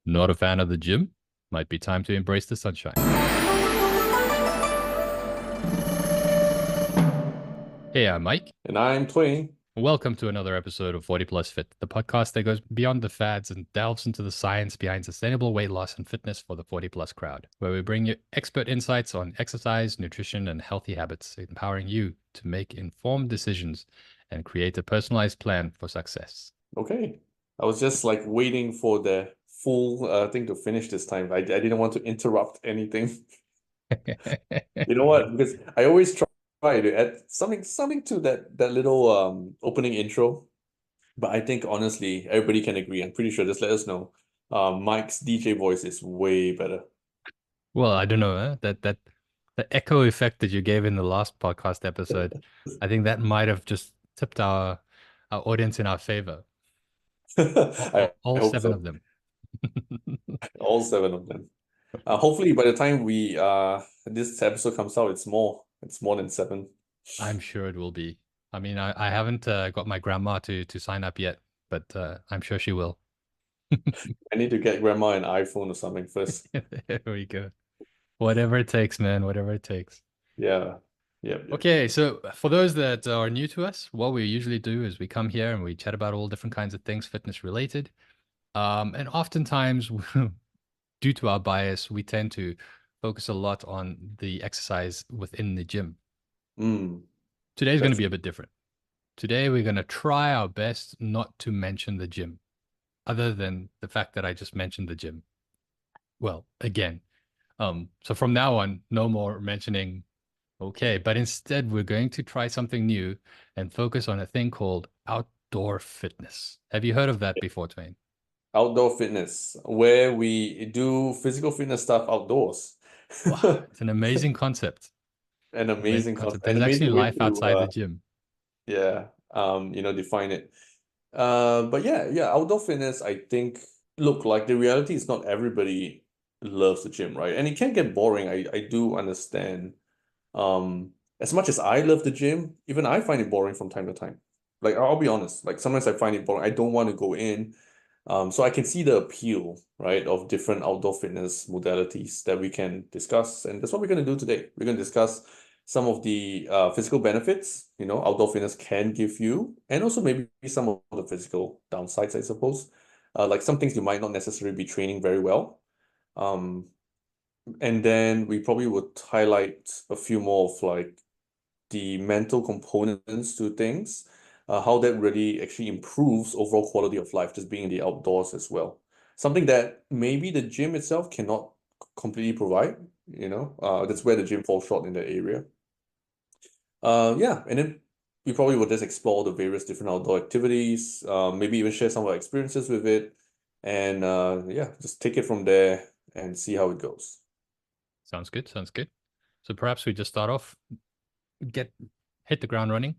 Not a fan of the gym? Might be time to embrace the sunshine. Hey, I'm Mike. And I'm Twain. Welcome to another episode of 40 Plus Fit, the podcast that goes beyond the fads and delves into the science behind sustainable weight loss and fitness for the 40 plus crowd, where we bring you expert insights on exercise, nutrition, and healthy habits, empowering you to make informed decisions and create a personalized plan for success. Okay. I was just like waiting for the full thing to finish this time. I didn't want to interrupt anything. You know what? Because I always try to add something to that little opening intro. But I think honestly, everybody can agree. I'm pretty sure. Just let us know. Mike's DJ voice is way better. Well, I don't know, that the echo effect that you gave in the last podcast episode, I think that might have just tipped our audience in our favor. I, All I hope seven so. of them. All seven of them. Hopefully by the time we this episode comes out, it's more than seven. I'm sure it will be. I mean, I haven't got my grandma to sign up yet, but I'm sure she will. I need to get grandma an iPhone or something first. There we go. Whatever it takes, man. Whatever it takes. Yeah. Yep. Okay, so for those that are new to us, what we usually do is we come here and we chat about all different kinds of things fitness related. And oftentimes, due to our bias, we tend to focus a lot on the exercise within the gym. Mm, Today's going to that's be a bit different. Today, we're going to try our best not to mention the gym, other than the fact that I just mentioned the gym. Well, again, so from now on, no more mentioning. Okay, but instead, we're going to try something new and focus on a thing called outdoor fitness. Have you heard of that before, Twain? outdoor fitness, where we do physical fitness stuff outdoors. Wow, it's an amazing concept. An Amazing amazing concept. concept, There's an actually amazing way life to outside the gym. yeah, define it. But yeah, outdoor fitness, I think, look, like the reality is not everybody loves the gym, right? And it can get boring. I do understand. As much as I love the gym, even I find it boring from time to time. Like I'll be honest, like sometimes I find it boring. I don't want to go in. So I can see the appeal, right, of different outdoor fitness modalities that we can discuss, and that's what we're going to do today. We're going to discuss some of the physical benefits, outdoor fitness can give you, and also maybe some of the physical downsides, I suppose. Like some things you might not necessarily be training very well. Um, and then we probably would highlight a few more of like the mental components to things, how that really actually improves overall quality of life, just being in the outdoors as well. Something that maybe the gym itself cannot completely provide, that's where the gym falls short in that area. Yeah, and then we probably will just explore the various different outdoor activities, maybe even share some of our experiences with it, and yeah, just take it from there and see how it goes. Sounds good. Sounds good. So perhaps we just start off, get hit the ground running,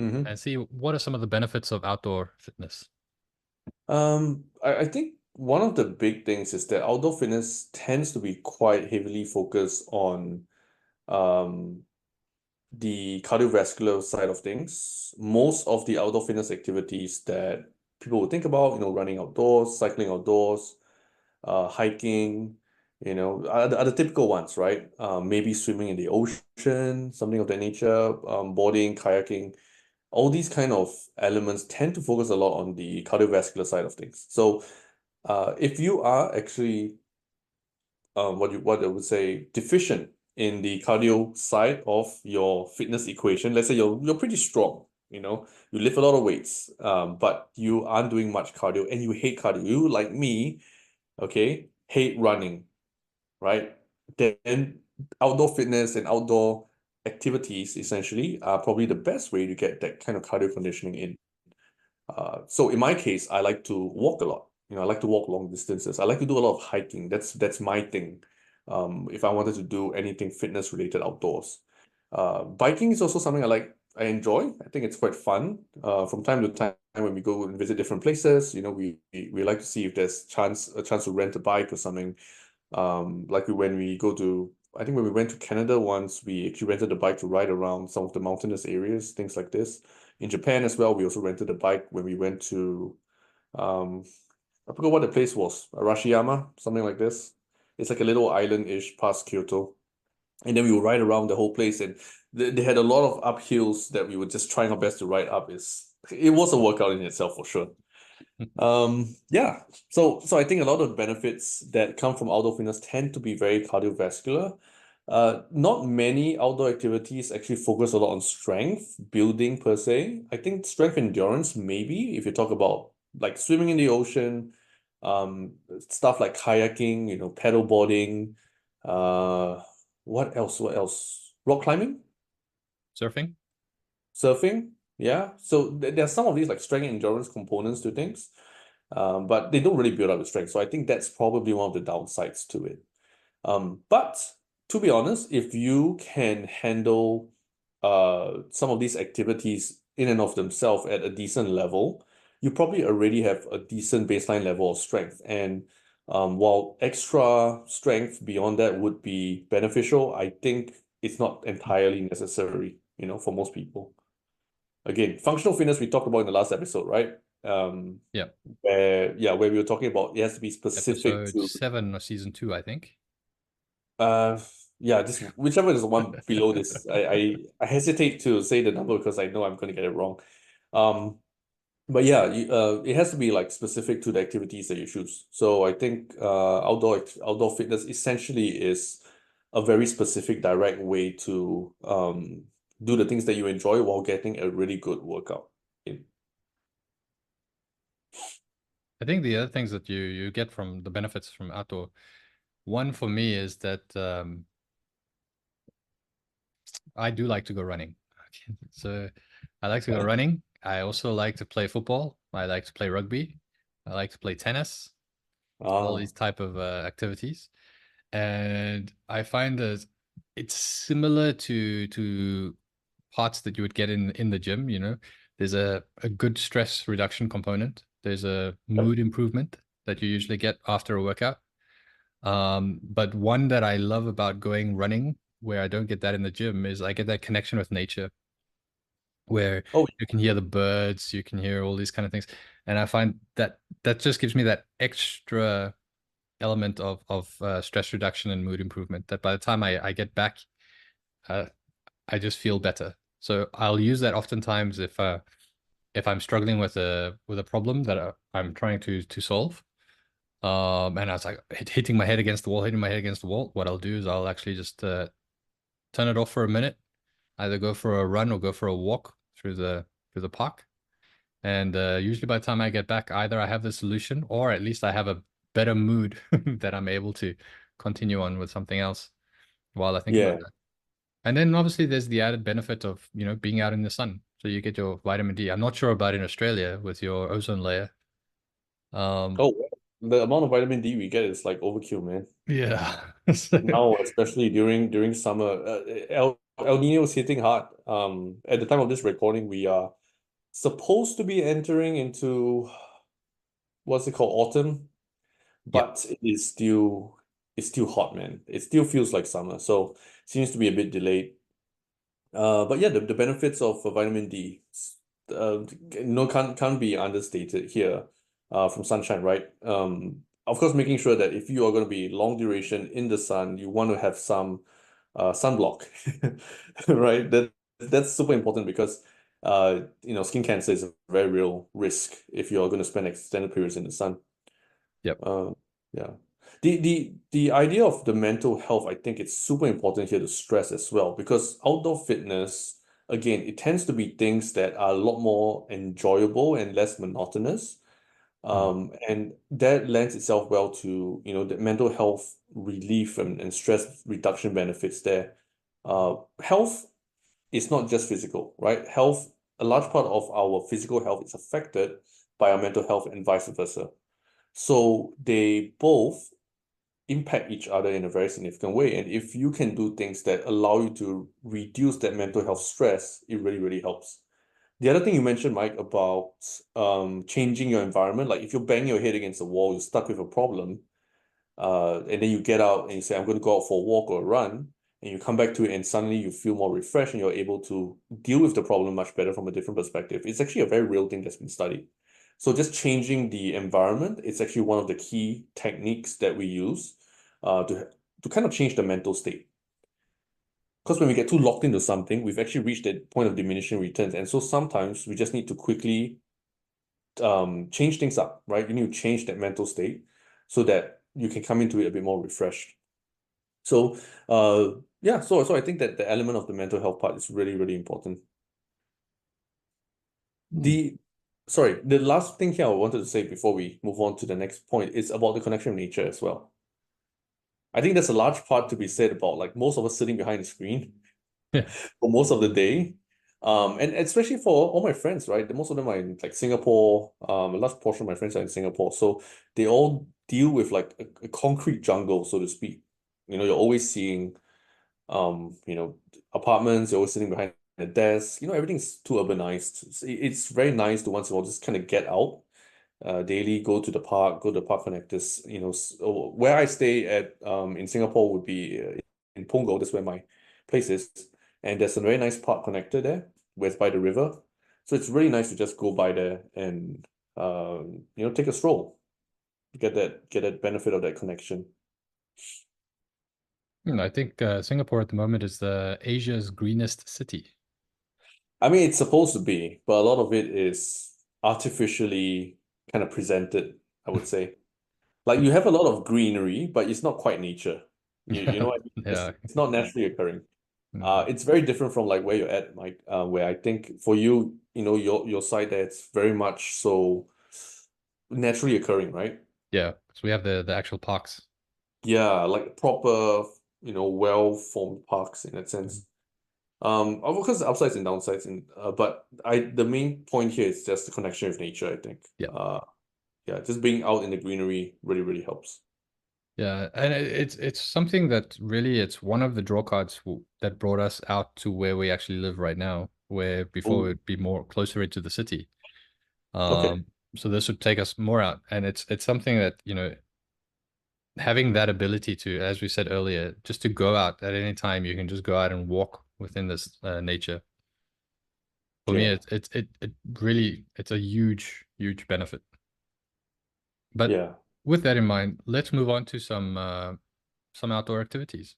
Mm-hmm. and see what are some of the benefits of outdoor fitness. I think one of the big things is that outdoor fitness tends to be quite heavily focused on um, the cardiovascular side of things. Most of the outdoor fitness activities that people would think about, running outdoors, cycling outdoors, hiking, are the typical ones, right? Maybe swimming in the ocean, something of that nature, boarding, kayaking, all these kind of elements tend to focus a lot on the cardiovascular side of things. So, if you are actually what I would say deficient in the cardio side of your fitness equation, let's say you're pretty strong, you lift a lot of weights, but you aren't doing much cardio and you hate cardio. You like me, okay, hate running, right? Then outdoor fitness and outdoor activities essentially are probably the best way to get that kind of cardio conditioning in. So in my case, I like to walk a lot. I like to walk long distances. I like to do a lot of hiking. That's my thing. If I wanted to do anything fitness related outdoors. Biking is also something I enjoy. I think it's quite fun. From time to time when we go and visit different places, we like to see if there's a chance to rent a bike or something. Like when we go to, I think when we went to Canada once, we actually rented a bike to ride around some of the mountainous areas, things like this. In Japan as well, we also rented a bike when we went to um I forgot what the place was. Arashiyama, something like this. It's like a little island-ish past Kyoto. And then we would ride around the whole place, and they had a lot of uphills that we were just trying our best to ride up. It was a workout in itself for sure. Yeah. So I think a lot of the benefits that come from outdoor fitness tend to be very cardiovascular. Not many outdoor activities actually focus a lot on strength building per se. I think strength endurance, maybe, if you talk about like swimming in the ocean, stuff like kayaking, paddle boarding, what else? What else? Rock climbing, Surfing? surfing. Yeah. So there's some of these like strength endurance components to things, but they don't really build up the strength. So I think that's probably one of the downsides to it. But to be honest, if you can handle some of these activities in and of themselves at a decent level, you probably already have a decent baseline level of strength. And while extra strength beyond that would be beneficial, I think it's not entirely necessary, for most people. Again, functional fitness we talked about in the last episode, right? Um, Yeah. where we were talking about it has to be specific Episode to 7 of season 2, I think. Uh, yeah, this whichever is the one below this. I hesitate to say the number because I know I'm going to get it wrong. Um, but yeah, it has to be like specific to the activities that you choose. So I think outdoor fitness essentially is a very specific, direct way to do the things that you enjoy while getting a really good workout in. I think the other things that you get from the benefits from outdoor, one for me is that I do like to go running. So I like to go Okay. running. I also like to play football. I like to play rugby. I like to play tennis, all Ah, these type of activities. And I find that it's similar to parts that you would get in the gym, you know. There's a good stress reduction component. There's a yep. mood improvement that you usually get after a workout. But one that I love about going running, where I don't get that in the gym, is I get that connection with nature, where Oh, you can hear the birds, you can hear all these kind of things, and I find that that just gives me that extra element of stress reduction and mood improvement. That by the time I get back, uh, I just feel better. So I'll use that oftentimes if I'm struggling with a problem that I'm trying to solve. And I was like hitting my head against the wall, hitting my head against the wall. What I'll do is I'll actually just turn it off for a minute, either go for a run or go for a walk through the park. And usually by the time I get back, either I have the solution or at least I have a better mood that I'm able to continue on with something else while I think about yeah. that. And then obviously there's the added benefit of, you know, being out in the sun. So you get your vitamin D. I'm not sure about in Australia with your ozone layer. Um, Oh, the amount of vitamin D we get is like overkill, man. yeah. Now, especially during summer, El Nino is hitting hard. At the time of this recording, we are supposed to be entering into what's it called, autumn, Yeah. but it's still hot, man. It still feels like summer, so seems to be a bit delayed. But yeah, the benefits of vitamin D, uh, can't be understated here. From sunshine, right? Of course, making sure that if you are going to be long duration in the sun, you want to have some sunblock, right? That's super important because skin cancer is a very real risk if you're going to spend extended periods in the sun. Yep. Uh, yeah. The idea of the mental health, I think it's super important here to stress as well, because outdoor fitness, again, it tends to be things that are a lot more enjoyable and less monotonous. Mm. And that lends itself well to, the mental health relief and stress reduction benefits there. Health is not just physical, right? Health, a large part of our physical health is affected by our mental health and vice versa. So they both impact each other in a very significant way. And if you can do things that allow you to reduce that mental health stress, it really, really helps. The other thing you mentioned, Mike, about changing your environment, like if you're banging your head against the wall, you're stuck with a problem, and then you get out and you say, I'm going to go out for a walk or a run, and you come back to it and suddenly you feel more refreshed and you're able to deal with the problem much better from a different perspective. It's actually a very real thing that's been studied. So just changing the environment, it's actually one of the key techniques that we use to kind of change the mental state. Because when we get too locked into something, we've actually reached that point of diminishing returns. And so sometimes we just need to quickly change things up, right? You need to change that mental state so that you can come into it a bit more refreshed. So yeah, so I think that the element of the mental health part is really, really important. Hmm. The Sorry, the last thing here I wanted to say before we move on to the next point is about the connection with nature as well. I think there's a large part to be said about like most of us sitting behind the screen Yeah. for most of the day. And especially for all my friends, right? Most of them are in like Singapore. A large portion of my friends are in Singapore. So they all deal with like a concrete jungle, so to speak. You're always seeing apartments, you're always sitting behind a desk. Everything's too urbanized. It's very nice to once in a while just kind of get out daily, go to the park connectors. Where I stay at in Singapore would be in Punggol. That's where my place is, and there's a very nice park connector there, where it's by the river. So it's really nice to just go by there and take a stroll, get that benefit of that connection. I think Singapore at the moment is the Asia's greenest city. I mean, it's supposed to be, but a lot of it is artificially kind of presented, I would say. Like you have a lot of greenery, but it's not quite nature. You know what I mean? It's Yeah. it's not naturally occurring. Mm. It's very different from like where you're at, Mike. Where I think for you, your side there, it's very much so naturally occurring, right? Yeah. So we have the actual parks. Yeah, like proper, well-formed parks in that Mm. sense. Of course, the upsides and downsides, but the main point here is just the connection with nature, I think. Yeah. Yeah, just being out in the greenery really, really helps. Yeah, and it's something that really it's one of the draw cards that brought us out to where we actually live right now, where before Oh, it'd be more closer into the city. okay. Um, so this would take us more out, and it's something that, having that ability to, as we said earlier, just to go out at any time, you can just go out and walk within this nature. For me, Yeah. it really it's a huge, huge benefit. But Yeah. with that in mind, let's move on to some outdoor activities.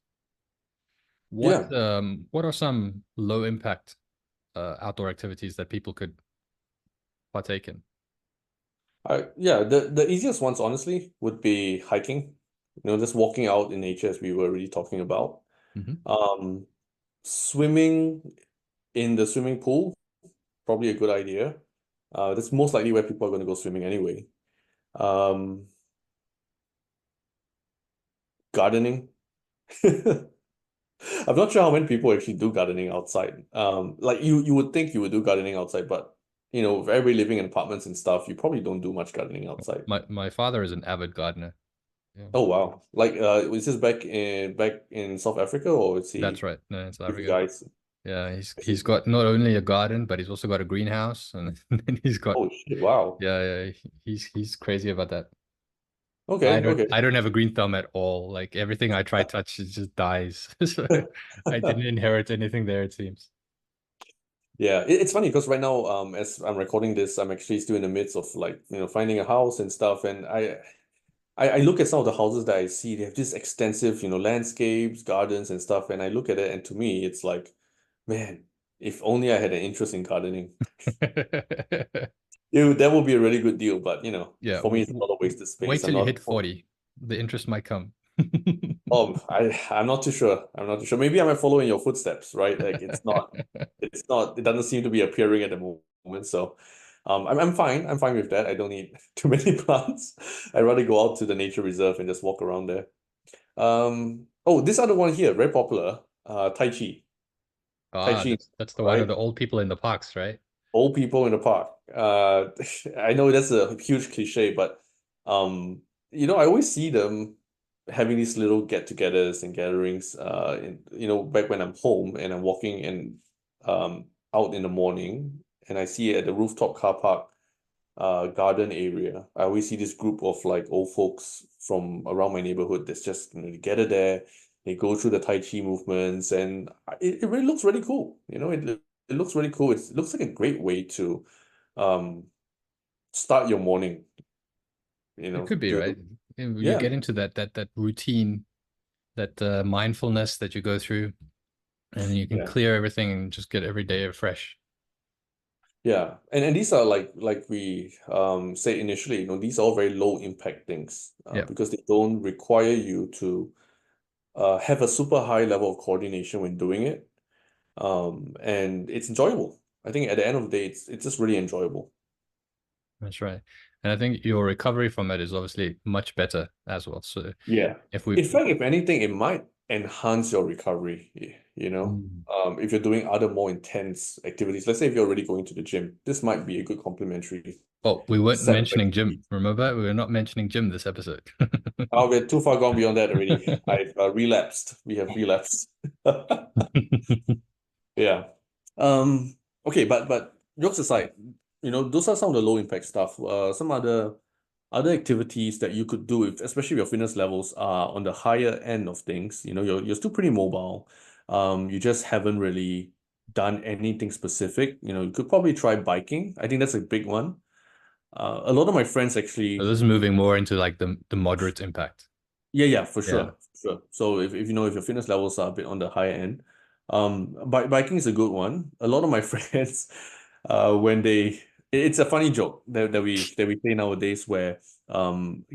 Yeah. What are some low impact outdoor activities that people could partake in? Yeah, the easiest ones honestly would be hiking. Just walking out in nature as we were already talking about. Hmm. Um, Swimming in the swimming pool, probably a good idea. That's most likely where people are going to go swimming anyway. Um, Gardening. I'm not sure how many people actually do gardening outside. Like you would think you would do gardening outside, but if everybody living in apartments and stuff, you probably don't do much gardening outside. My father is an avid gardener. Yeah, Oh wow. Like was this back in South Africa or is that's he right. No, in South with you Africa. guys? Yeah, I he's see. got not only a garden, but he's also got a greenhouse, and then he's got Oh shit, wow. yeah, yeah. He's crazy about that. Okay, okay. I don't have a green thumb at all. Like everything I try touch, it just dies. So I didn't inherit anything there, it seems. Yeah, it's funny because right now, as I'm recording this, I'm actually still in the midst of like, finding a house and stuff. And I look at some of the houses that I see, they have this extensive, landscapes, gardens and stuff. And I look at it and to me, it's like, man, if only I had an interest in gardening. That would be a really good deal. But, Yeah, for me, it's a lot of wasted wait space. I'm till you not. hit 40. The interest might come. I'm not too sure. I'm not too sure. Maybe I might follow in your footsteps, right? Like it doesn't seem to be appearing at the moment. So I'm fine. I'm fine with that. I don't need too many plants. I'd rather go out to the nature reserve and just walk around there. Oh, this other one here, very popular. Tai Chi. Tai Ah, Chi, that's the one of right? the old people in the parks, right? Old people in the park. I know that's a huge cliche, but I always see them having these little get-togethers and gatherings. Back when I'm home and I'm walking and out in the morning, and I see it at the rooftop car park, garden area. I always see this group of like old folks from around my neighborhood that's just they gather there. They go through the Tai Chi movements, and it really looks really cool. It looks really cool. It looks like a great way to um start your morning, It could be, to right? You yeah, get into that routine, that mindfulness that you go through, and you can yeah. clear everything and just get every day fresh. Yeah, and these are like we said initially, these are all very low impact things Yeah, because they don't require you to have a super high level of coordination when doing it. And it's enjoyable. I think at the end of the day, it's just really enjoyable. that's right. And I think your recovery from it is obviously much better as well. So Yeah. if we, In fact, if anything, it might enhance your recovery, Mm. if you're doing other more intense activities. Let's say if you're already going to the gym, this might be a good complementary Well, we weren't set of mentioning gym. activities. Remember, we were not mentioning gym this episode. Oh, we're too far gone beyond that already. I've relapsed. We have relapsed. Yeah. Um, okay, but jokes aside, those are some of the low impact stuff. Some other activities that you could do, especially if your fitness levels are on the higher end of things. You're still pretty mobile. You just haven't really done anything specific. You could probably try biking. I think that's a big one. A lot of my friends So actually. this is moving more into like the moderate impact. Yeah, yeah, for Yeah. sure, for sure. So if your fitness levels are a bit on the higher end, biking is a good one. A lot of my friends, when it's a funny joke that we say nowadays where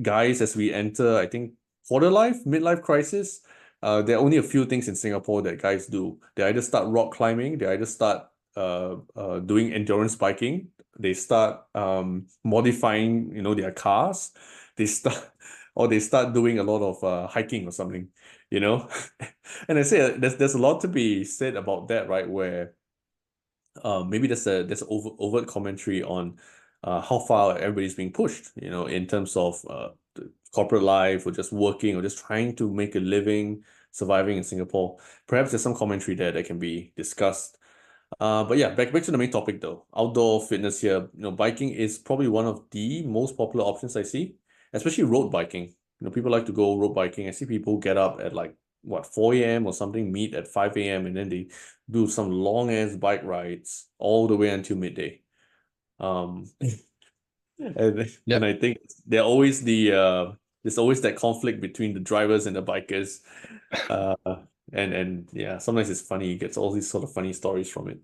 guys as we enter, I think quarter life, midlife crisis, there are only a few things in Singapore that guys do. They either start rock climbing, they either start doing endurance biking, they start modifying, their cars, they start or they start doing a lot of hiking or something, you know. And I say there's a lot to be said about that, right? Where maybe there's overt commentary on how far everybody's being pushed, in terms of the corporate life or just working or just trying to make a living, surviving in Singapore. Perhaps there's some commentary there that can be discussed. But yeah, back to the main topic though. Outdoor fitness here. Biking is probably one of the most popular options I see, especially road biking. People like to go road biking. I see people get up at like what 4 a.m. or something, meet at 5 a.m. and then they do some long ass bike rides all the way until midday. Um, and Yep. I think there's always that conflict between the drivers and the bikers. Uh, and yeah, sometimes it's funny. You get all these sort of funny stories from it.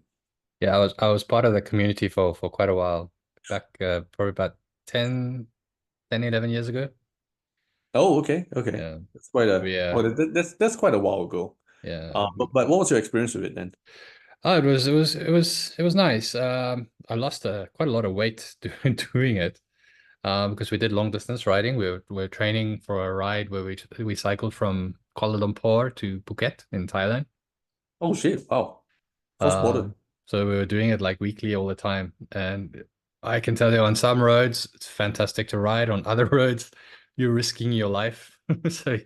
Yeah, I was part of the community for quite a while, back probably about 11 years ago. Oh, okay, okay. Yeah. That's quite a We oh, that's quite a while ago. yeah. But what was your experience with it then? Oh, it was nice. I lost quite a lot of weight doing it. Because we did long distance riding. We were training for a ride where we cycled from Kuala Lumpur to Phuket in Thailand. Oh shit! Wow, Uh, cross-border. so we were doing it like weekly all the time. And I can tell you on some roads, it's fantastic to ride. On other roads, you're risking your life. So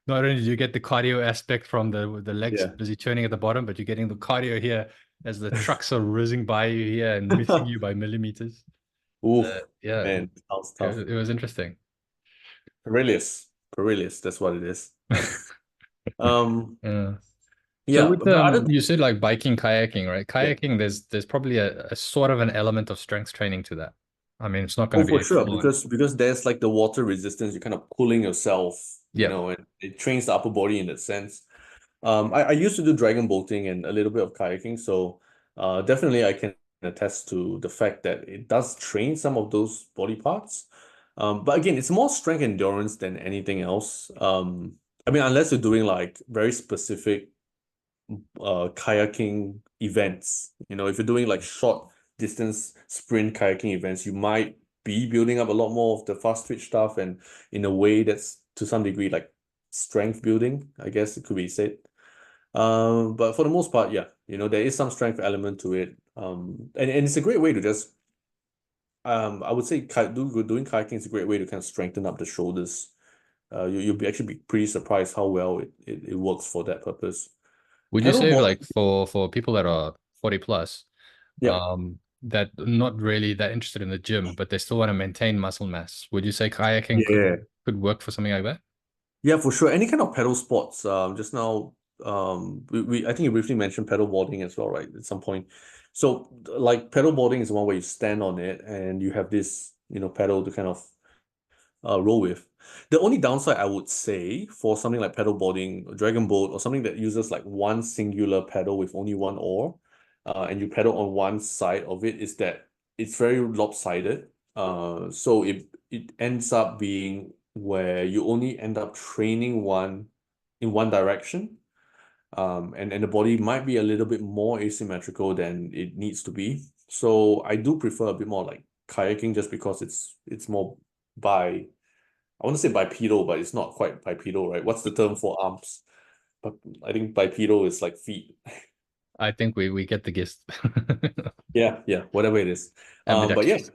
not only do you get the cardio aspect from the legs Yeah. busy churning at the bottom, but you're getting the cardio here as the trucks are whizzing by you here and missing you by millimeters. Oof, Yeah, man, sounds it, tough. it was interesting. Perilous. That's what it is. Um, Yeah. So yeah, with but other you said like biking, kayaking, right? yeah. Kayaking, there's probably a sort of an element of strength training to that. I mean, it's not going Oh, to for be sure, full on. because there's like the water resistance. You're kind of pulling yourself, Yep. and it trains the upper body in that sense. I used to do dragon boating and a little bit of kayaking, so definitely I can attest to the fact that it does train some of those body parts. But again, it's more strength endurance than anything else. I mean, unless you're doing like very specific kayaking events, if you're doing like short distance sprint kayaking events, you might be building up a lot more of the fast twitch stuff, and in a way that's to some degree like strength building, I guess it could be said. But for the most part, yeah, there is some strength element to it. And it's a great way to just, I would say, doing kayaking is a great way to kind of strengthen up the shoulders. You'll be actually be pretty surprised how well it works for that purpose. Would you say Paddleboard, like for people that are 40 plus, yeah, that not really that interested in the gym, but they still want to maintain muscle mass, would you say kayaking could yeah, could work for something like that? yeah, for sure. Any kind of pedal sports. Just now, I think you briefly mentioned pedal boarding as well, right? At some point. So, like pedal boarding is the one where you stand on it and you have this. pedal to kind of roll with. The only downside I would say for something like pedal boarding, or dragon boat, or something that uses like one singular pedal with only one oar, and you pedal on one side of it, is that it's very lopsided. So it ends up being where you only end up training one in one direction. And the body might be a little bit more asymmetrical than it needs to be. So I do prefer a bit more like kayaking just because it's more by I want to say bipedal, but it's not quite bipedal, right? What's the term for arms? But I think bipedal is like feet. I think we get the gist. Yeah, yeah, whatever it is. But yeah, Ambidextrous.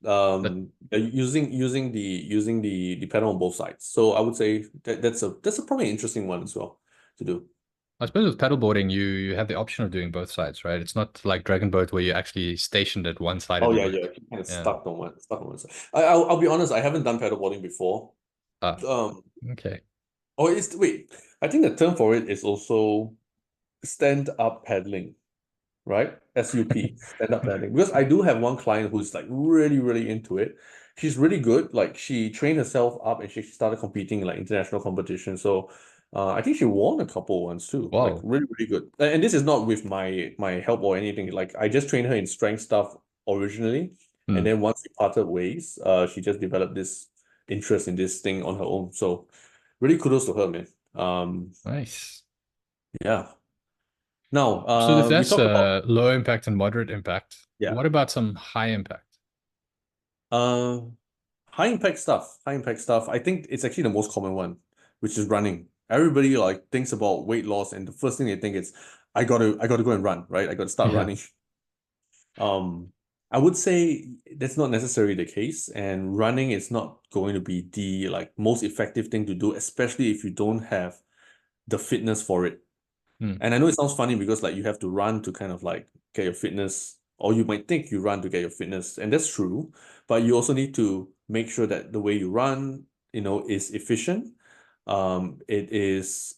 That using the pedal on both sides. So I would say that's a probably interesting one as well to do. I suppose with paddleboarding, you have the option of doing both sides, right? It's not like dragon boat where you're actually stationed at one side of Oh the yeah, boat. yeah, kind of Yeah. stuck on one side. I'll be honest, I haven't done paddleboarding before. Ah, Um, okay. or is wait, I think the term for it is also stand up paddling. Right? SUP, stand-up paddling. Because I do have one client who's like really, really into it. She's really good. Like she trained herself up and she started competing in like international competition. So I think she won a couple ones too. Like Wow. really, really good. And this is not with my help or anything. Like I just trained her in strength stuff originally. And Hmm. then once we parted ways, she just developed this interest in this thing on her own. So really kudos to her, man. Nice. Yeah. Now, So if we that's talked about low impact and moderate impact, yeah. what about some high impact? Uh, high impact stuff. High impact stuff. I think it's actually the most common one, which is running. Everybody like thinks about weight loss, and the first thing they think is, I gotta go and run, right? I gotta start Yeah. running. Um, I would say that's not necessarily the case, and running is not going to be the like most effective thing to do, especially if you don't have the fitness for it. Hmm. And I know it sounds funny because like you have to run to kind of like get your fitness, or you might think you run to get your fitness, and that's true. But you also need to make sure that the way you run, is efficient. It is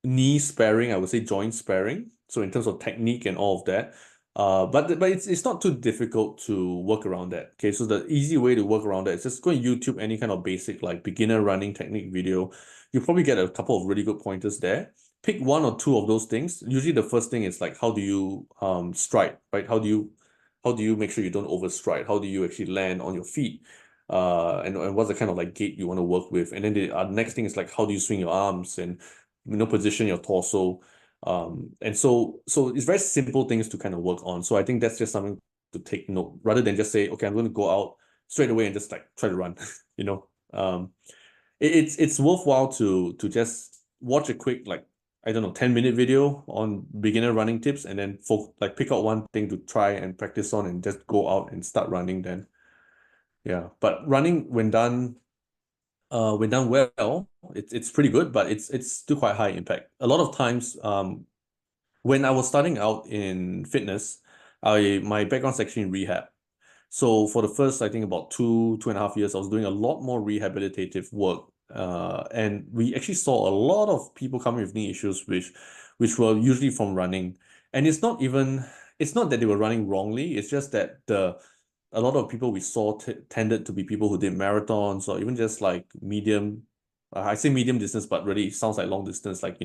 knee sparing, I would say joint sparing. So in terms of technique and all of that. But it's not too difficult to work around that. Okay, so the easy way to work around that is just go on YouTube any kind of basic like beginner running technique video. You'll probably get a couple of really good pointers there. Pick one or two of those things. Usually the first thing is like how do you stride, right? How do you make sure you don't overstride? How do you actually land on your feet? And what's the kind of like gait you want to work with? And then the next thing is like how do you swing your arms and position your torso. And so it's very simple things to kind of work on. So I think that's just something to take note rather than just say, okay, I'm going to go out straight away and just like try to run. you know. It's worthwhile to just watch a quick like I don't know 10-minute video on beginner running tips and then like pick out one thing to try and practice on and just go out and start running then. Yeah. But running when done well, it's pretty good, but it's still quite high impact. A lot of times, when I was starting out in fitness, I my background's actually in rehab. So for the first, I think about 2.5 years, I was doing a lot more rehabilitative work. And we actually saw a lot of people coming with knee issues, which were usually from running. And it's not that they were running wrongly. It's just that a lot of people we saw tended to be people who did marathons or even just like medium. I say medium distance, but really it sounds like long distance, like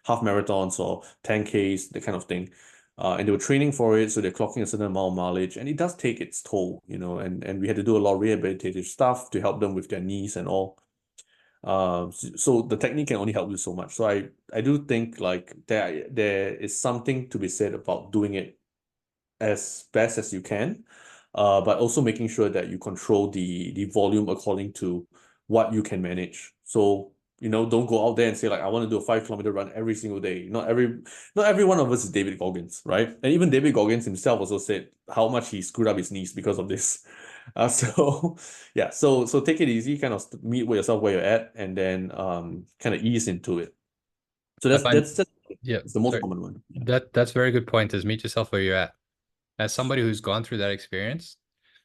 half marathons or 10Ks, that kind of thing. And they were training for it, so they're clocking a certain amount of mileage, and it does take its toll, and we had to do a lot of rehabilitative stuff to help them with their knees and all. So the technique can only help you so much. So I do think like there is something to be said about doing it as best as you can, but also making sure that you control the volume according to what you can manage. So, don't go out there and say like I want to do a 5 kilometer run every single day. Not every one of us is David Goggins, right? And even David Goggins himself also said how much he screwed up his knees because of this. So yeah, so take it easy, kind of meet with yourself where you're at, and then kind of ease into it. So I that's find, that's just yeah, it's the most sorry. common one. Yeah. That's a very good point is meet yourself where you're at. As somebody who's gone through that experience,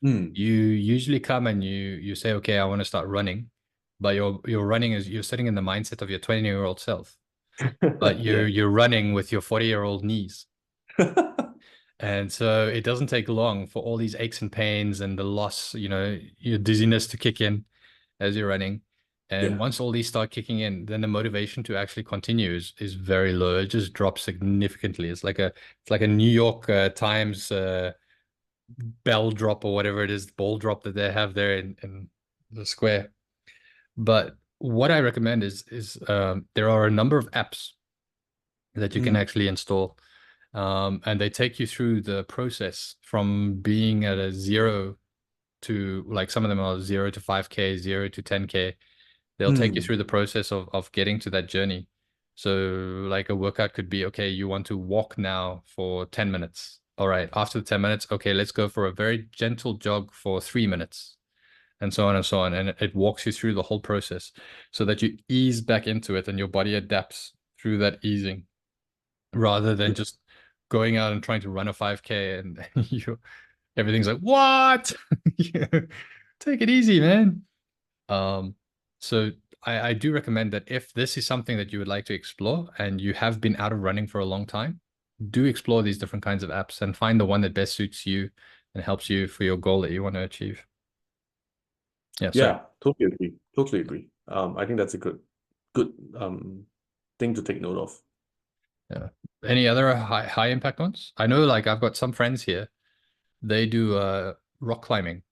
Hmm. you usually come and you say, okay, I want to start running, but your running is you're sitting in the mindset of your 20-year-old self, but you're Yeah. you're running with your 40-year-old knees. And so it doesn't take long for all these aches and pains and the loss, your dizziness to kick in as you're running. And Yeah. once all these start kicking in, then the motivation to actually continue is very low. It just drops significantly. It's like a New York Times bell drop or whatever it is, ball drop that they have there in the square. But what I recommend is there are a number of apps that you can Mm, actually install. And they take you through the process from being at a zero to, like, some of them are 0 to 5K, 0 to 10K. They'll take you mm, through the process of getting to that journey. So, like, a workout could be, okay, you want to walk now for 10 minutes. All right, after the 10 minutes, okay, let's go for a very gentle jog for 3 minutes, and so on and so on. And it walks you through the whole process so that you ease back into it and your body adapts through that easing, rather than yeah. just going out and trying to run a 5K and everything's like, what? Yeah. Take it easy, man. Um, so I do recommend that if this is something that you would like to explore and you have been out of running for a long time, do explore these different kinds of apps and find the one that best suits you and helps you for your goal that you want to achieve. Yeah, sorry. Yeah, totally agree. Totally agree. I think that's a good thing to take note of. Yeah. Any other high impact ones? I know, like, I've got some friends here. They do rock climbing.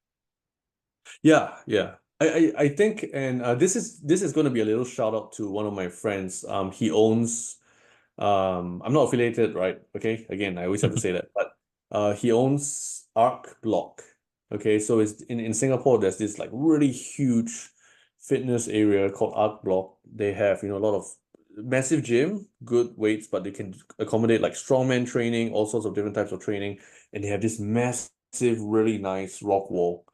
Yeah, yeah. I think, and this is going to be a little shout out to one of my friends. He owns I'm not affiliated, right? Okay. Again, I always have to say that, but he owns Arc Block. Okay, so it's in Singapore. There's this like really huge fitness area called Arc Block. They have a lot of massive gym, good weights, but they can accommodate like strongman training, all sorts of different types of training, and they have this massive, really nice rock wall.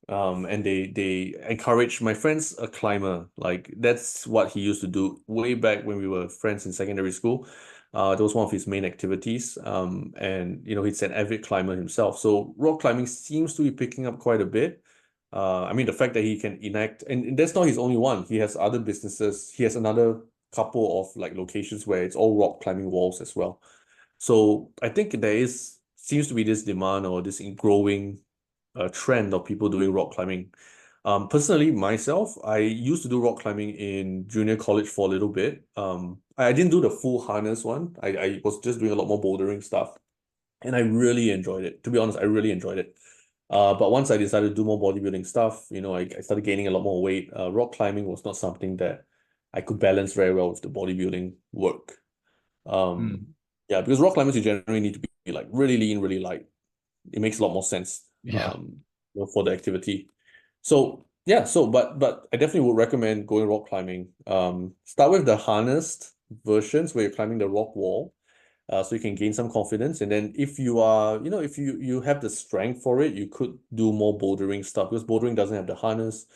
And they encourage my friend's a climber. Like that's what he used to do way back when we were friends in secondary school. That was one of his main activities. And he's an avid climber himself. So rock climbing seems to be picking up quite a bit. I mean the fact that he can enact, and that's not his only one. He has other businesses. He has another couple of like locations where it's all rock climbing walls as well. So I think there is seems to be this demand or this growing trend of people doing rock climbing. Personally, myself, I used to do rock climbing in junior college for a little bit. I didn't do the full harness one. I was just doing a lot more bouldering stuff, and I really enjoyed it. To be honest, I really enjoyed it. But once I decided to do more bodybuilding stuff, I started gaining a lot more weight. Rock climbing was not something that I could balance very well with the bodybuilding work. Hmm. Yeah, because rock climbers you generally need to be like really lean, really light. It makes a lot more sense Yeah. for the activity. So yeah, but I definitely would recommend going rock climbing. Start with the harnessed versions where you're climbing the rock wall, so you can gain some confidence. And then if you are, if you have the strength for it, you could do more bouldering stuff because bouldering doesn't have the harness.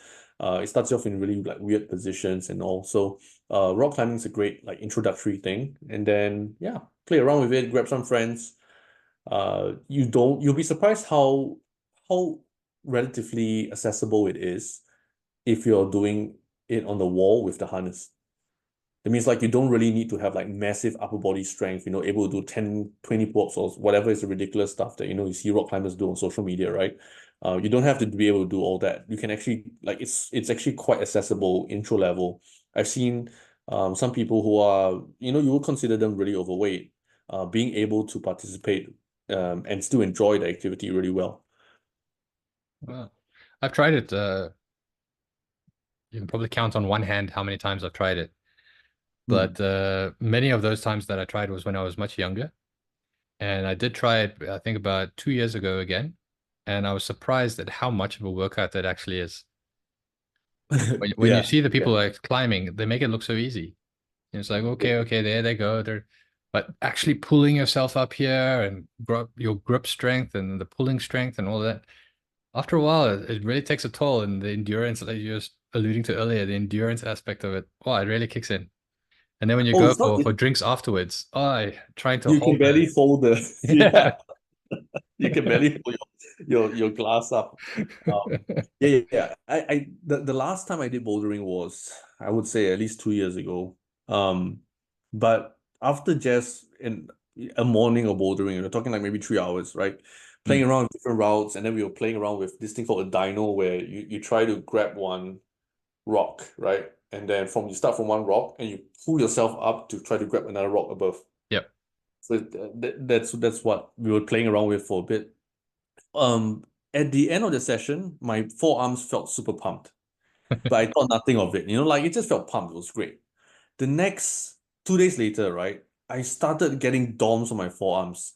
It starts you off in really like weird positions and all. So rock climbing is a great like introductory thing. And then yeah, play around with it, grab some friends. You'll be surprised how relatively accessible it is if you're doing it on the wall with the harness. That means like you don't really need to have like massive upper body strength, able to do 10, 20 pull-ups or whatever is the ridiculous stuff that you see rock climbers do on social media, right? You don't have to be able to do all that. You can actually like it's actually quite accessible intro level. I've seen some people who are, you would consider them really overweight, being able to participate and still enjoy the activity really well. Well, I've tried it. You can probably count on one hand how many times I've tried it. Hmm. But many of those times that I tried was when I was much younger. And I did try it, I think, about 2 years ago again. And I was surprised at how much of a workout that actually is. When you Yeah, see the yeah. people like climbing, they make it look so easy. And it's like, Yeah. okay, okay, there they go. But actually pulling yourself up here and your grip strength and the pulling strength and all that, after a while, it really takes a toll. And the endurance, like you were alluding to earlier, the endurance aspect of it, wow, it really kicks in. And then when you Oh, go it's not, for drinks afterwards, oh, trying to you can hold the barely hold the, yeah. yeah. You can barely hold your glass up. Yeah, yeah, yeah. The last time I did bouldering was, I would say, at least 2 years ago. But after just, and a morning of bouldering. We're talking like maybe 3 hours, right? Playing Mm. around with different routes, and then we were playing around with this thing called a dyno, where you try to grab one rock, right? And then you start from one rock and you pull yourself up to try to grab another rock above. Yep. So that's what we were playing around with for a bit. Um, at the end of the session, my forearms felt super pumped, but I thought nothing of it. Like it just felt pumped. It was great. The next 2 days later, right, I started getting DOMs on my forearms.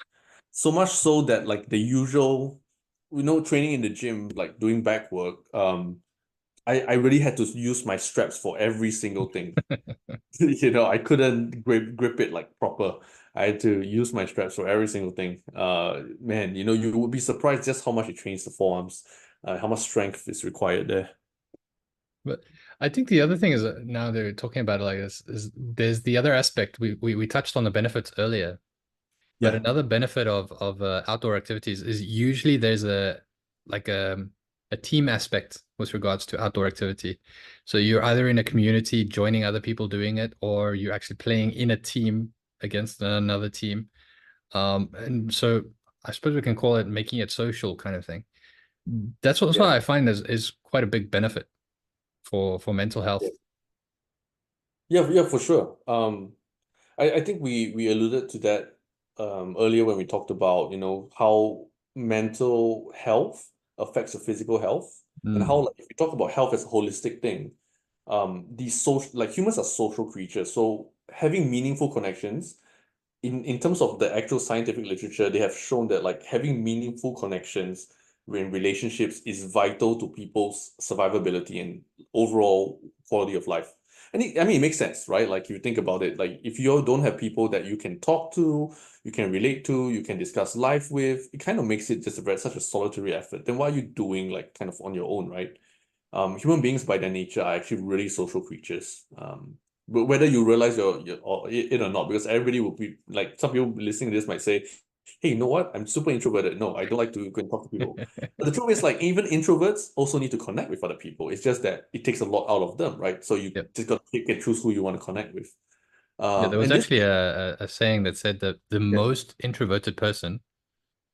So much so that like the usual, training in the gym, like doing back work, I really had to use my straps for every single thing. I couldn't grip it like proper. I had to use my straps for every single thing. Man, you would be surprised just how much it trains the forearms, how much strength is required there. But I think the other thing is now they're talking about it like this is there's the other aspect. We touched on the benefits earlier, but Yeah, another benefit of outdoor activities is usually there's like a team aspect with regards to outdoor activity. So you're either in a community joining other people doing it, or you're actually playing in a team against another team. And so I suppose we can call it making it social kind of thing. That's also yeah, what I find is quite a big benefit for mental yeah, health. yeah, yeah, for sure. I think we alluded to that earlier when we talked about, how mental health affects the physical health, and how, Mm, like, if you talk about health as a holistic thing, these social, like, humans are social creatures, so having meaningful connections in terms of the actual scientific literature, they have shown that like having meaningful connections in relationships is vital to people's survivability and overall quality of life. And I mean, it makes sense, right? Like you think about it, like if you don't have people that you can talk to, you can relate to, you can discuss life with, it kind of makes it just such a solitary effort. Then what are you doing like kind of on your own, right? Human beings by their nature are actually really social creatures. But whether you realize you're or it or not, because everybody will be like some people listening to this might say, "Hey, you know what? I'm super introverted. No, I don't like to go and talk to people." But the truth is, like even introverts also need to connect with other people. It's just that it takes a lot out of them, right? So you yep. just got to pick and choose who you want to connect with. Yeah, there was And this, actually a saying that said that the yeah. most introverted person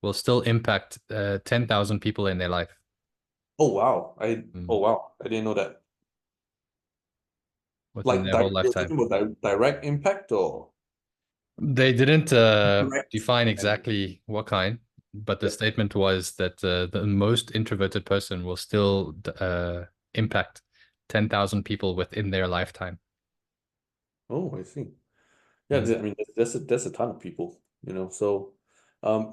will still impact 10,000 people in their life. Oh Mm. wow, I didn't know that. Within Like their whole you're lifetime. talking about direct impact or They didn't direct define and exactly what kind, but the yeah. statement was that the most introverted person will still impact 10,000 people within their lifetime. Oh, I see. Yeah, Mm. I mean that's a ton of people. So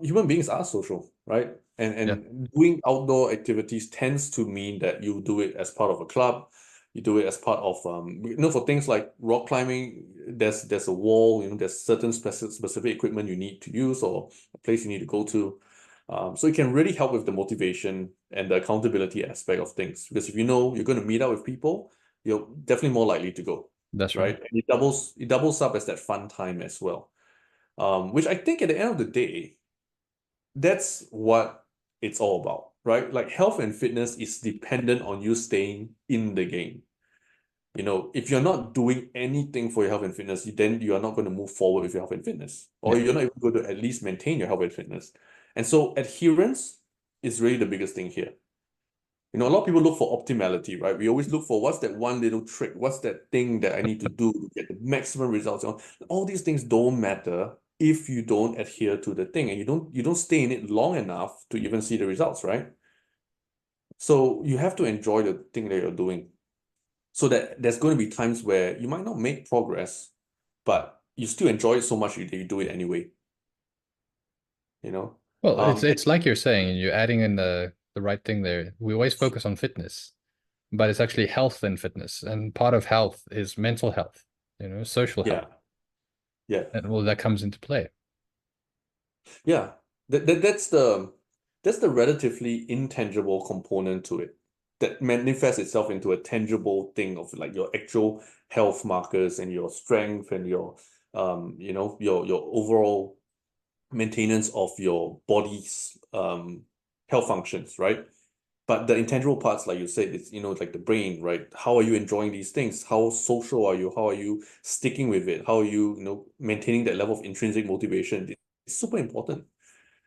human beings are social, right? And Yeah, and doing outdoor activities tends to mean that you do it as part of a club, you do it as part of for things like rock climbing, there's a wall, there's certain specific equipment you need to use or a place you need to go to. So it can really help with the motivation and the accountability aspect of things. Because if you know you're going to meet up with people, you're definitely more likely to go, that's right. right? And it doubles up as that fun time as well. Which I think at the end of the day, that's what it's all about, right? Like health and fitness is dependent on you staying in the game. If you're not doing anything for your health and fitness, then you are not going to move forward with your health and fitness, or Yeah, you're not even going to at least maintain your health and fitness. And so adherence is really the biggest thing here. A lot of people look for optimality, right? We always look for what's that one little trick, what's that thing that I need to do to get the maximum results. All these things don't matter if you don't adhere to the thing and you don't stay in it long enough to even see the results, right? So you have to enjoy the thing that you're doing. So that there's going to be times where you might not make progress, but you still enjoy it so much that you do it anyway, you know? well, And it's like you're saying, you're adding in the right thing there. We always focus on fitness, but it's actually health and fitness, and part of health is mental health, social health, yeah, yeah. and all that comes into play. Yeah, that's the relatively intangible component to it that manifests itself into a tangible thing of like your actual health markers and your strength and your overall maintenance of your body's health functions, right? But the intangible parts, like you said, it's, like the brain, right? How are you enjoying these things? How social are you? How are you sticking with it? How are you, maintaining that level of intrinsic motivation? It's super important.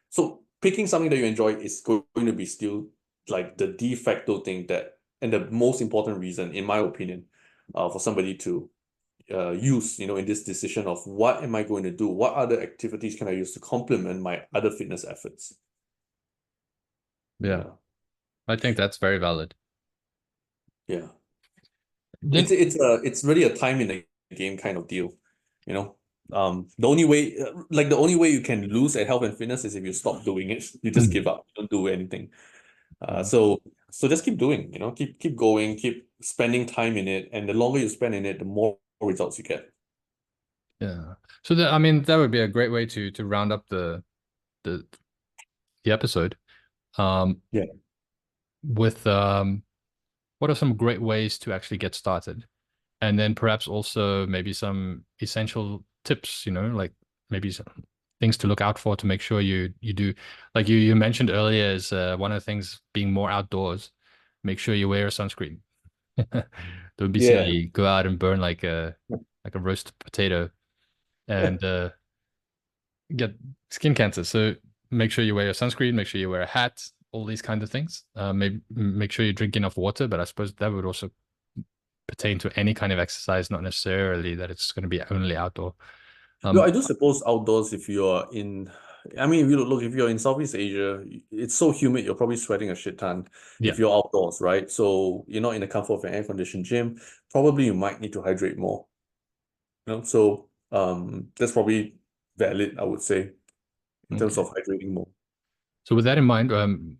So picking something that you enjoy is going to be still like the de facto thing that, and the most important reason, in my opinion, for somebody to use, in this decision of what am I going to do? What other activities can I use to complement my other fitness efforts? Yeah, Yeah, I think that's very valid. yeah. Then, It's really a time in the game kind of deal, you know. The only way, the only way you can lose at health and fitness is if you stop doing it. You just give up, don't do anything. Mm. So just keep doing, keep going, keep spending time in it, and the longer you spend in it, the more results you get. Yeah. So that, I mean, that would be a great way to round up the the episode. Um, Yeah. with what are some great ways to actually get started? And then perhaps also maybe some essential tips, like maybe some things to look out for to make sure you do, like you mentioned earlier, is one of the things being more outdoors. Make sure you wear a sunscreen. Don't be Yeah. silly. Go out and burn like a roast potato and get skin cancer. So make sure you wear your sunscreen, make sure you wear a hat, all these kind of things. Maybe make sure you drink enough water, but I suppose that would also pertain to any kind of exercise, not necessarily that it's going to be only outdoor. No, Um, I do suppose outdoors, if you're I mean, if you look, if you're in Southeast Asia, it's so humid, you're probably sweating a shit ton yeah, if you're outdoors, right? So you're not in the comfort of an air-conditioned gym. Probably you might need to hydrate more, So that's probably valid, I would say, in terms okay. of hydrating more. So with that in mind,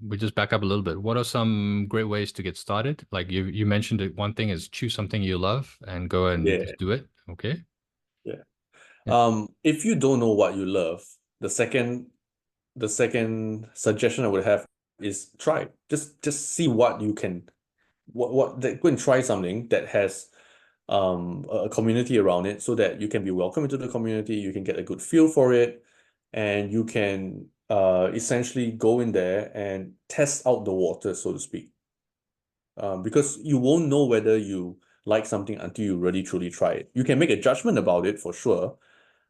we just back up a little bit. What are some great ways to get started? Like you mentioned that one thing is choose something you love and go and Yeah, just do it. Okay. yeah. Yeah. If you don't know what you love, the second suggestion I would have is try. Just see what you can go and try something that has a community around it so that you can be welcome into the community, you can get a good feel for it, and you can essentially go in there and test out the water, so to speak. Because you won't know whether you like something until you really truly try it. You can make a judgment about it for sure,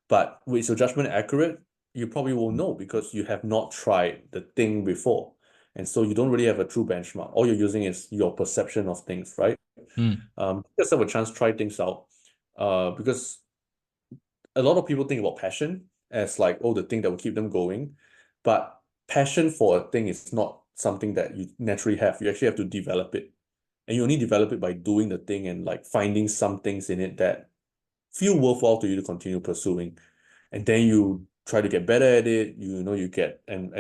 but is your judgment accurate? You probably won't know because you have not tried the thing before. And so you don't really have a true benchmark. All you're using is your perception of things, right? Mm, Just have a chance to try things out. Because a lot of people think about passion as like, oh, the thing that will keep them going. But passion for a thing is not something that you naturally have. You actually have to develop it. And you only develop it by doing the thing and like finding some things in it that feel worthwhile to you to continue pursuing. And then you try to get better at it, you get and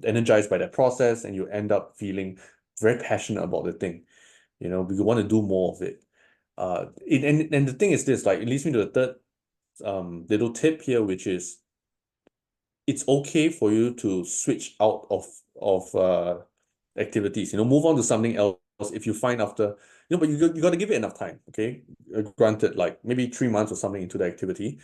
energized by that process, and you end up feeling very passionate about the thing. Because you want to do more of it. And the thing is this, like it leads me to the third little tip here, which is it's okay for you to switch out of activities. Move on to something else if you find after, but you got to give it enough time. Okay, granted, like maybe 3 months or something into the activity.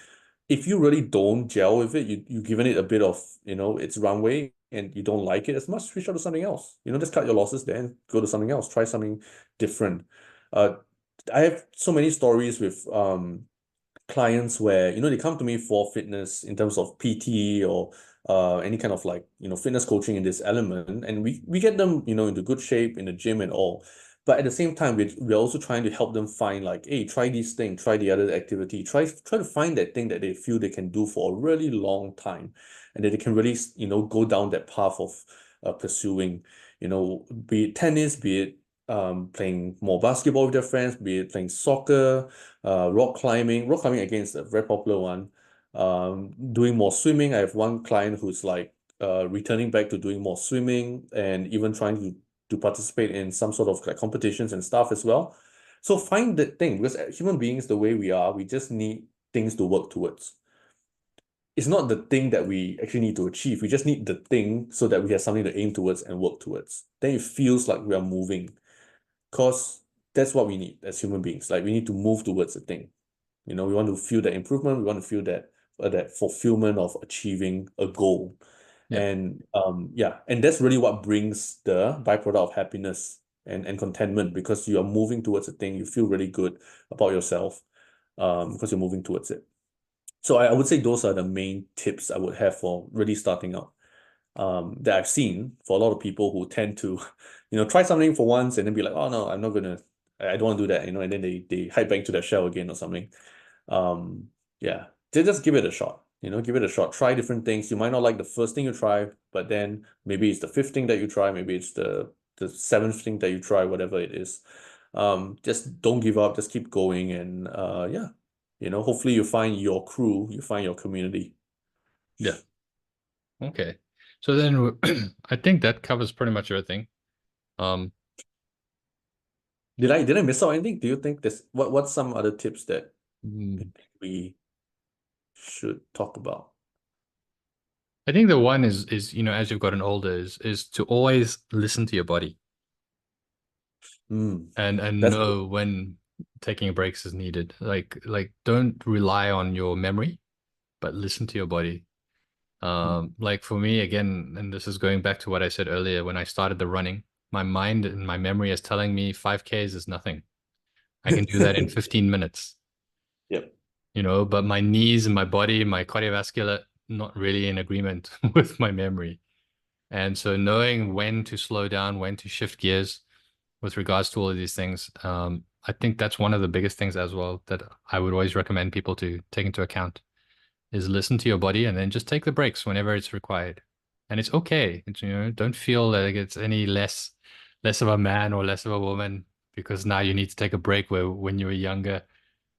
If you really don't gel with it, you've given it a bit of its runway, and you don't like it as much, switch out to something else. Just cut your losses there and go to something else. Try something different. Uh, I have so many stories with clients where they come to me for fitness in terms of PT or any kind of like fitness coaching in this element, and we get them into good shape in the gym and all. But at the same time, we're also trying to help them find like, hey, try this thing, try the other activity, try to find that thing that they feel they can do for a really long time, and that they can really go down that path of pursuing, be it tennis, be it playing more basketball with their friends, be it playing soccer, rock climbing. Rock climbing again is a very popular one. Doing more swimming. I have one client who's like returning back to doing more swimming and even trying to participate in some sort of like competitions and stuff as well. So find that thing, because human beings, the way we are, we just need things to work towards. It's not the thing that we actually need to achieve. We just need the thing so that we have something to aim towards and work towards. Then it feels like we are moving, because that's what we need as human beings. Like we need to move towards a thing. We want to feel that improvement. We want to feel that fulfillment of achieving a goal. Yeah. Yeah, and that's really what brings the byproduct of happiness and contentment, because you are moving towards a thing, you feel really good about yourself, because you're moving towards it. So I would say those are the main tips I would have for really starting out. That I've seen for a lot of people who tend to, try something for once and then be like, oh no, I'm not gonna, I don't want to do that, and then they hide back to their shell again or something. Um, yeah, just give it a shot. Give it a shot. Try different things. You might not like the first thing you try, but then maybe it's the fifth thing that you try. Maybe it's the seventh thing that you try, whatever it is. Just don't give up. Just keep going, and yeah, hopefully you find your crew, you find your community. Yeah. Okay. So then I think that covers pretty much everything. Um, Did I miss out anything? Do you think what's some other tips that you mm, think we should talk about? I think the one is, as you've gotten older is to always listen to your body Hmm, and that's good. know when taking breaks is needed. Like don't rely on your memory, but listen to your body. Hmm. Like for me again, and this is going back to what I said earlier, when I started the running, my mind and my memory is telling me 5Ks is nothing. I can do that in 15 minutes, Yep. but my knees and my body, my cardiovascular, not really in agreement with my memory. And so knowing when to slow down, when to shift gears with regards to all of these things, I think that's one of the biggest things as well that I would always recommend people to take into account is listen to your body and then just take the breaks whenever it's required. And it's okay. Don't feel like it's any less of a man or less of a woman because now you need to take a break where when you were younger,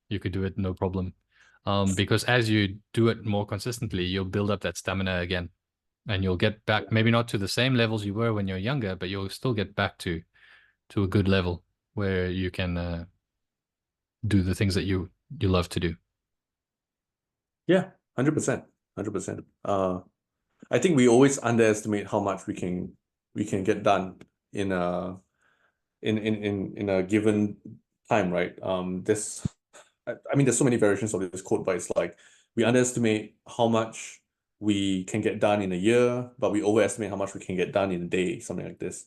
you could do it no problem. Because as you do it more consistently, you'll build up that stamina again and you'll get back, maybe not to the same levels you were when you're younger, but you'll still get back to a good level where you can do the things that you love to do. Yeah, 100%. 100%. I think we always underestimate how much we can get done in a in a given time, right? I mean, there's so many variations of this quote, but it's like we underestimate how much we can get done in a year, but we overestimate how much we can get done in a day, something like this.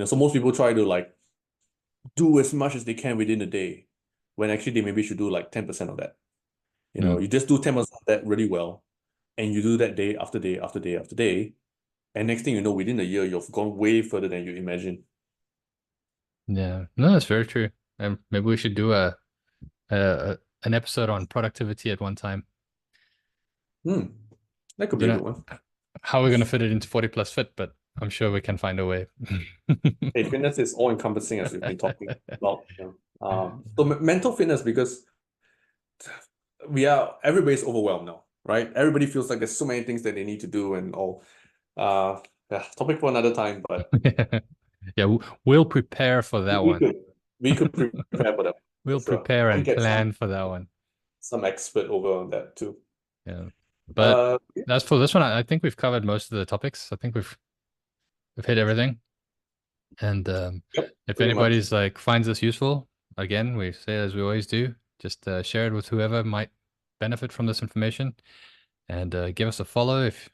So most people try to like do as much as they can within a day, when actually they maybe should do like 10% of that. Mm. You just do 10% of that really well, and you do that day after day after day after day, and next thing you know, within a year, you've gone way further than you imagine. Yeah, no, that's very true. And maybe we should do an episode on productivity at one time. Hmm, that could be Don't a know good one. how we're gonna fit it into 40 plus fit, but I'm sure we can find a way. Hey, fitness is all encompassing, as we've been talking about. So mental fitness, because everybody's overwhelmed now, right? Everybody feels like there's so many things that they need to do and all. Uh, yeah, topic for another time, but Yeah, we'll prepare for that we one. could we could prepare for that for We'll sure, prepare and and get plan for that one. some expert over on that too. Yeah. But Yeah, as for this one, I think we've covered most of the topics. I think we've hit everything. And yep, if pretty much. anybody's like finds this useful, again, we say as we always do, just share it with whoever might benefit from this information, and give us a follow if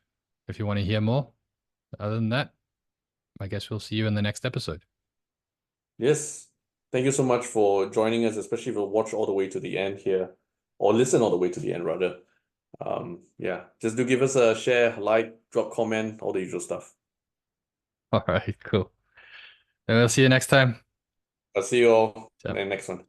you want to hear more. Other than that, I guess we'll see you in the next episode. Yes. Thank you so much for joining us, especially if you watch all the way to the end here, or listen all the way to the end rather. Yeah, just do give us a share, like, drop comment, all the usual stuff. All right, cool. And we'll see you next time. I'll see you all in Ciao. the next one.